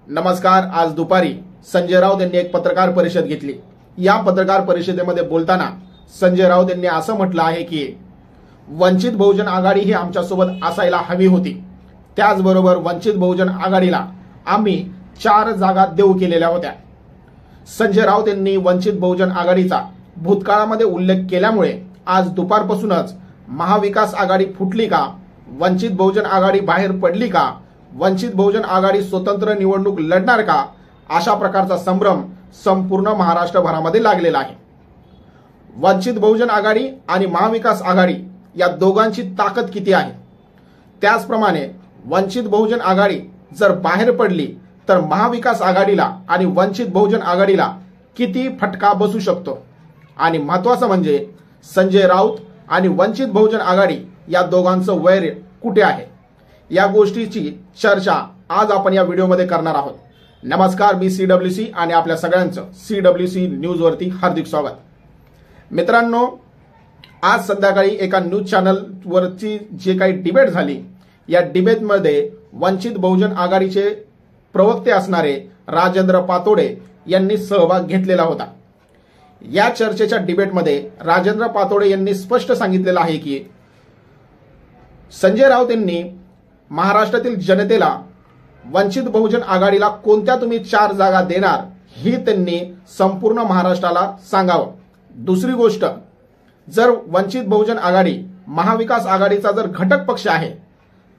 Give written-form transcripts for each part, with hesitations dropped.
नमस्कार। आज दुपारी संजय राऊत यांनी एक पत्रकार परिषद घेतली। या पत्रकार परिषदेमध्ये बोलताना संजय राऊत यांनी असं म्हटलं आहे की वंचित बहुजन आघाडी ही आमच्यासोबत असायला हवी होती। त्याचबरोबर वंचित बहुजन आघाडीला आम्ही 4 जागा देऊ केलेल्या होत्या। संजय राऊत यांनी वंचित बहुजन आघाडीचा भूतकाळामध्ये उल्लेख केल्यामुळे आज दुपारपासूनच महाविकास आघाडी फुटली का, वंचित बहुजन आघाडी बाहेर पडली का, वंचित बहुजन आघाडी स्वतंत्र निवडणूक लढणार का, अशा प्रकारचा संभ्रम संपूर्ण महाराष्ट्रभरामध्ये लागलेला आहे। वंचित बहुजन आघाडी आणि महाविकास आघाडी या दोघांची ताकद किती आहे, त्याचप्रमाणे वंचित बहुजन आघाडी जर बाहेर पडली तर महाविकास आघाडीला आणि वंचित बहुजन आघाडीला किती फटका बसू शकतो। आणि महत्त्वाचं म्हणजे संजय राऊत आणि वंचित बहुजन आघाडी या दोघांचं वैर कुठे आहे, या गोष्टीची चर्चा आज आपण या व्हिडिओमध्ये करणार आहोत। नमस्कार, मी CWC आणि आपल्या सगळ्यांचं CWC न्यूज वरती हार्दिक स्वागत। मित्रांनो, आज संध्याकाळी एका न्यूज चॅनल वरची जे काही डिबेट झाली, या डिबेटमध्ये वंचित बहुजन आघाडीचे प्रवक्ते असणारे राजेंद्र पातोडे यांनी सहभाग घेतलेला होता। या चर्चेच्या डिबेटमध्ये राजेंद्र पातोडे यांनी स्पष्ट सांगितलेलं आहे की संजय राऊत यांनी महाराष्ट्रातील जनतेला वंचित बहुजन आघाडीला कोणत्या तुम्ही 4 जागा देणार ही त्यांनी संपूर्ण महाराष्ट्राला सांगावं। दुसरी गोष्ट, जर वंचित बहुजन आघाडी महाविकास आघाडीचा जर घटक पक्ष आहे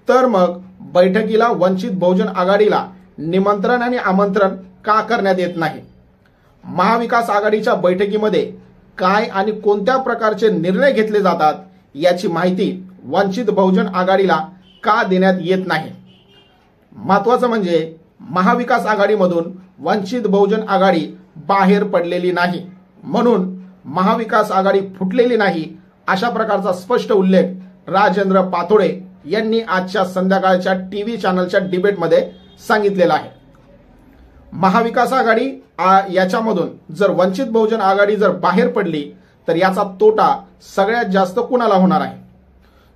तर मग बैठकीला वंचित बहुजन आघाडीला निमंत्रण आणि आमंत्रण का करण्यात येत नाही। महाविकास आघाडीच्या बैठकीमध्ये काय आणि कोणत्या प्रकारचे निर्णय घेतले जातात याची माहिती वंचित बहुजन आघाडीला का देण्यात येत नाही। महत्त्वाचं म्हणजे महाविकास आघाडीमधून वंचित बहुजन आघाडी बाहेर पडलेली नाही, म्हणून महाविकास आघाडी फुटलेली नाही, अशा प्रकारचा स्पष्ट उल्लेख राजेंद्र पातोडे यांनी आजच्या संध्याकाळच्या टीव्ही चॅनलच्या डिबेटमध्ये सांगितलेला आहे। महाविकास आघाडी याच्यामधून जर वंचित बहुजन आघाडी जर बाहेर पडली तर याचा तोटा सगळ्यात जास्त कुणाला होणार आहे।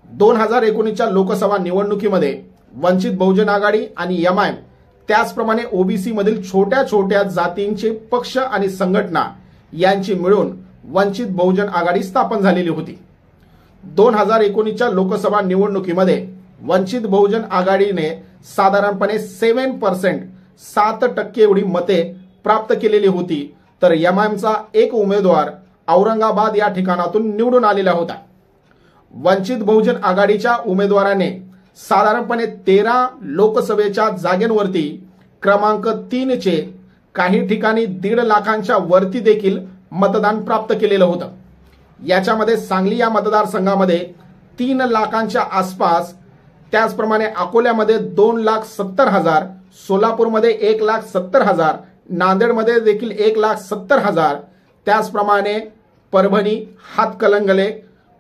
2019च्या लोकसभा निवडणुकीमध्ये वंचित बहुजन आघाडी आणि MIM त्याचप्रमाणे OBC मधील छोट्या छोट्या जातींचे पक्ष आणि संघटना यांची मिळून वंचित बहुजन आघाडी स्थापन झालेली होती। 2019च्या लोकसभा निवडणुकीमध्ये वंचित बहुजन आघाडीने साधारणपणे 7% एवढी मते प्राप्त केलेली होती, तर MIMचा एक उमेदवार औरंगाबाद या ठिकाणातून निवडून आलेला होता। वंचित बहुजन आघाडीच्या उमेदवाराने साधारणपणे 13 लोकसभेच्या जागेंवरती क्रमांक 3 चे काही ठिकाणी 1.5 लाखांच्या वरती देखील मतदान प्राप्त केलेलं होतं। याच्यामध्ये सांगली या मतदारसंघामध्ये 3 लाखांच्या आसपास, त्याचप्रमाणे अकोल्यामध्ये 2,70,000, सोलापूरमध्ये 1,70,000, नांदेडमध्ये देखील 1,70,000, त्याचप्रमाणे परभणी, हातकणंगले,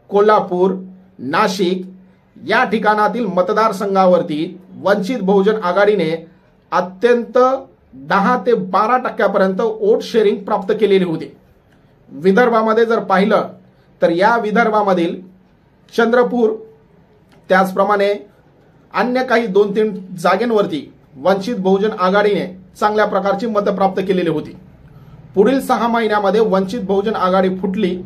कोल्हापूर, नाशिक या ठिकाणातील मतदारसंघावरती वंचित बहुजन आघाडीने अत्यंत 10 ते 12% वोट शेअरिंग प्राप्त केलेली होती। विदर्भामध्ये जर पाहिलं तर या विदर्भामधील चंद्रपूर, त्याचप्रमाणे अन्य काही 2-3 जागेंवरती वंचित बहुजन आघाडीने चांगल्या प्रकारची मतं प्राप्त केलेली होती। पुढील 6 महिन्यामध्ये वंचित बहुजन आघाडी फुटली।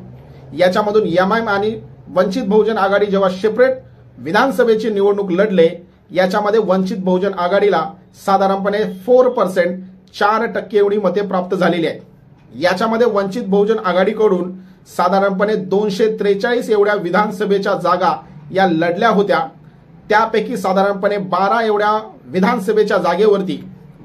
याच्यामधून MIM आणि वंचित बहुजन आघाडी जेव्हा सेपरेट विधानसभेची निवडणूक लढले, याच्यामध्ये वंचित बहुजन आघाडीला साधारणपणे 4% एवढी मते प्राप्त झालेली आहेत। याच्यामध्ये वंचित बहुजन आघाडीकडून साधारणपणे 243 एवढ्या विधानसभेच्या जागा या लढल्या होत्या। त्यापैकी साधारणपणे 12 एवढ्या विधानसभेच्या जागेवरती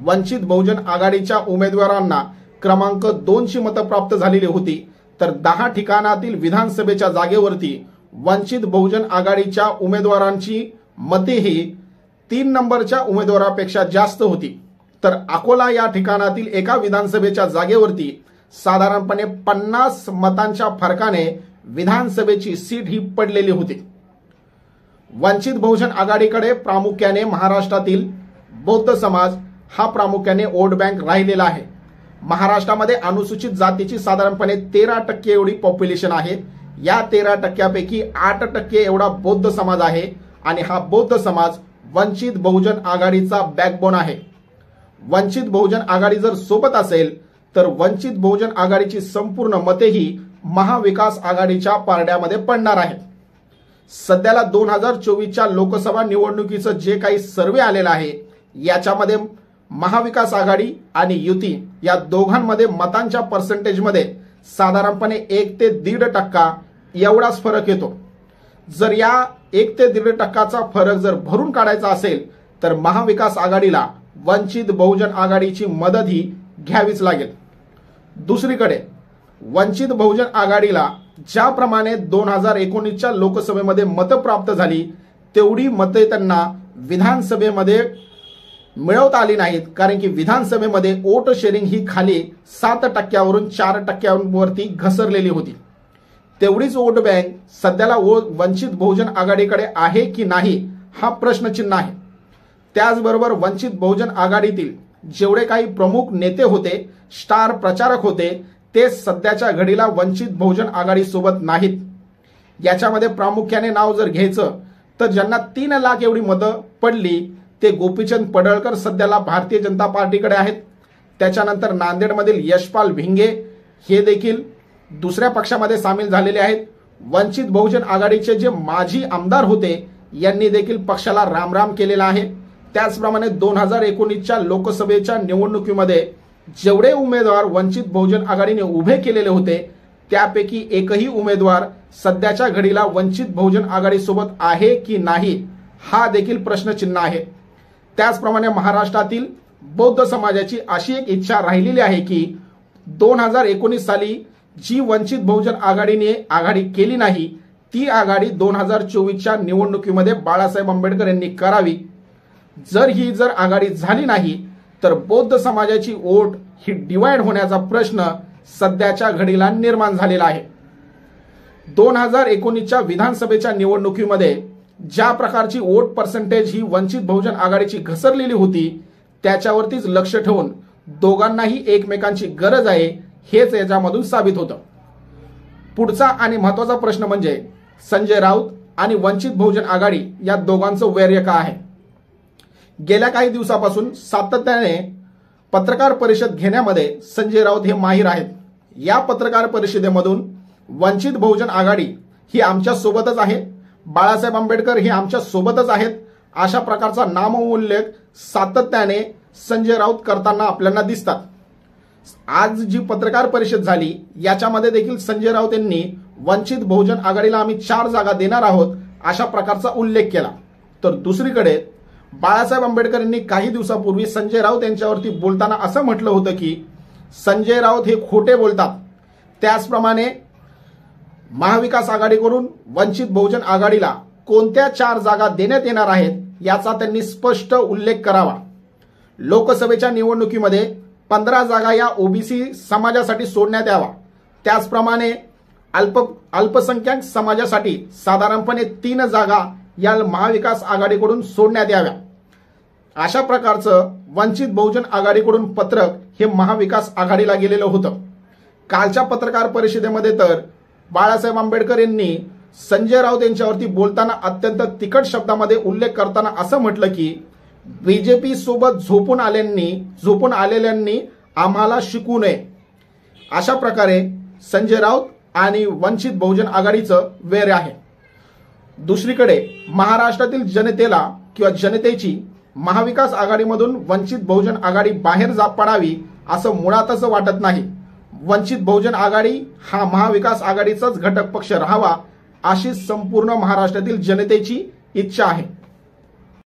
वंचित बहुजन आघाडीच्या उमेदवारांना क्रमांक 2 ची मतं प्राप्त झालेली होती, तर 10 ठिकाणातील विधानसभेच्या जागेवरती वंचित बहुजन आघाडीच्या उमेदवारांची मते ही 3 नंबरच्या उमेदवारापेक्षा जास्त होती। तर अकोला या ठिकाणातील एका विधानसभेच्या जागेवरती साधारणपणे 50 मतांच्या फरकाने विधानसभेची सीट ही पडलेली होती। वंचित बहुजन आघाडीकडे प्रामुख्याने महाराष्ट्रातील बौद्ध समाज हा प्रामुख्याने वोट बँक राहिलेला आहे। महाराष्ट्रामध्ये अनुसूचित जातीची साधारणपणे 13% एवढी पॉप्युलेशन आहे। या 13%पैकी 8% एवढा बौद्ध समाज आहे आणि हा बौद्ध समाज वंचित बहुजन आघाडीचा बॅकबोन आहे। वंचित बहुजन आघाडी जर सोबत असेल तर वंचित बहुजन आघाडीची संपूर्ण मतेही महाविकास आघाडीच्या पारड्यामध्ये पडणार आहेत। सध्याला 2024च्या लोकसभा निवडणुकीचं जे काही सर्वे आलेलं आहे याच्यामध्ये महाविकास आघाडी आणि युती या दोघांमध्ये मतांच्या पर्सेंटेजमध्ये साधारणपणे 1 ते 1.5% एवढाच फरक येतो। जर या 1 ते 1.5%चा फरक जर भरून काढायचा असेल तर महाविकास आघाडीला वंचित बहुजन आघाडीची मदतही घ्यावीच लागेल। दुसरीकडे वंचित बहुजन आघाडीला ज्याप्रमाणे 2019च्या लोकसभेमध्ये मतं प्राप्त झाली तेवढी मते त्यांना विधानसभेमध्ये मिळवता आली नाहीत, कारण की विधानसभेमध्ये वोट शेअरिंग ही खाली 7% 4%वरती घसरलेली होती। तेवढीच वोट बँक सध्याला वंचित बहुजन आघाडीकडे आहे की नाही हा प्रश्नचिन्ह आहे। त्याचबरोबर वंचित बहुजन आघाडीतील जेवढे काही प्रमुख नेते होते, स्टार प्रचारक होते, ते सध्याच्या घडीला वंचित बहुजन आघाडी सोबत नाहीत। याच्यामध्ये प्रामुख्याने नाव जर घ्यायचं तर ज्यांना 3 लाख एवढी मतं पडली ते गोपीचंद पडळकर सध्याला भारतीय जनता पार्टीकडे आहेत। त्याच्यानंतर नांदेडमधील यशपाल भिंगे हे देखील दुसऱ्या पक्षामध्ये सामील झालेले आहेत। वंचित बहुजन आघाडीचे जे माजी आमदार होते यांनी देखील पक्षाला रामराम केलेला आहे। त्याचप्रमाणे 2019च्या लोकसभेच्या निवडणुकीमध्ये जेवढे उमेदवार वंचित बहुजन आघाडीने उभे केलेले होते त्यापैकी एकही उमेदवार सध्याच्या घडीला वंचित बहुजन आघाडी सोबत आहे की नाही हा देखील प्रश्नचिन्ह आहे। त्याचप्रमाणे महाराष्ट्रातील बौद्ध समाजाची अशी एक इच्छा राहिलेली आहे की 2019 साली जी वंचित बहुजन आघाडीने आघाडी केली नाही ती आघाडी 2024च्या निवडणुकीमध्ये बाळासाहेब आंबेडकर यांनी करावी। जर आघाडी झाली नाही तर बौद्ध समाजाची वोट ही डिवाइड होण्याचा प्रश्न सध्याच्या घडीला निर्माण झालेला आहे। 2019च्या विधानसभेच्या निवडणुकीमध्ये ज्या प्रकारची वोट पर्सेंटेज ही वंचित बहुजन आघाडीची घसरलेली होती त्याच्यावरतीच लक्ष ठेवून दोघांनाही एकमेकांची गरज आहे हेच याच्यामधून साबित होतं। पुढचा आणि महत्त्वाचा प्रश्न म्हणजे संजय राऊत आणि वंचित बहुजन आघाडी या दोघांचं वैर काय आहे। गेल्या काही दिवसापासून सातत्याने पत्रकार परिषद घेण्यामध्ये संजय राऊत हे माहीर आहेत। या पत्रकार परिषदेमधून वंचित बहुजन आघाडी ही आमच्या सोबतच आहे, बाळासाहेब आंबेडकर हे आमच्या सोबतच आहेत, अशा प्रकारचा नामोल्लेख सातत्याने संजय राऊत करताना आपल्याला दिसतात। आज जी पत्रकार परिषद झाली याच्यामध्ये देखील संजय राऊत यांनी वंचित बहुजन आघाडीला आम्ही 4 जागा देणार आहोत अशा प्रकारचा उल्लेख केला। तर दुसरीकडे बाळासाहेब आंबेडकर यांनी काही दिवसापूर्वी संजय राऊत यांच्यावरती बोलताना असं म्हटलं होतं की संजय राऊत हे खोटे बोलतात। त्याचप्रमाणे महाविकास आघाडीकडून वंचित बहुजन आघाडीला कोणत्या 4 जागा देण्यात येणार आहेत याचा त्यांनी स्पष्ट उल्लेख करावा। लोकसभेच्या निवडणुकीमध्ये 15 जागा या ओबीसी समाजासाठी सोडण्यात यावा। त्याचप्रमाणे अल्पसंख्याक समाजासाठी साधारणपणे 3 जागा या महाविकास आघाडीकडून सोडण्यात याव्या। अशा प्रकारचं वंचित बहुजन आघाडीकडून पत्रक हे महाविकास आघाडीला गेलेलं होतं। कालच्या पत्रकार परिषदेमध्ये तर बाळासाहेब आंबेडकर यांनी संजय राऊत यांच्यावरती बोलताना अत्यंत तिखट शब्दामध्ये उल्लेख करताना असं म्हटलं की बीजेपी सोबत झोपून आलेल्यांनी आम्हाला शिकू नये। अशा प्रकारे संजय राऊत आणि वंचित बहुजन आघाडीचं वैर आहे। दुसरीकडे महाराष्ट्रातील जनतेला किंवा जनतेची महाविकास आघाडीमधून वंचित बहुजन आघाडी बाहेर पडावी असं मुळातच वाटत नाही। वंचित बहुजन आघाडी हा महाविकास आघाडीचाच घटक पक्ष राहावा अशी संपूर्ण महाराष्ट्रातील जनतेची इच्छा आहे।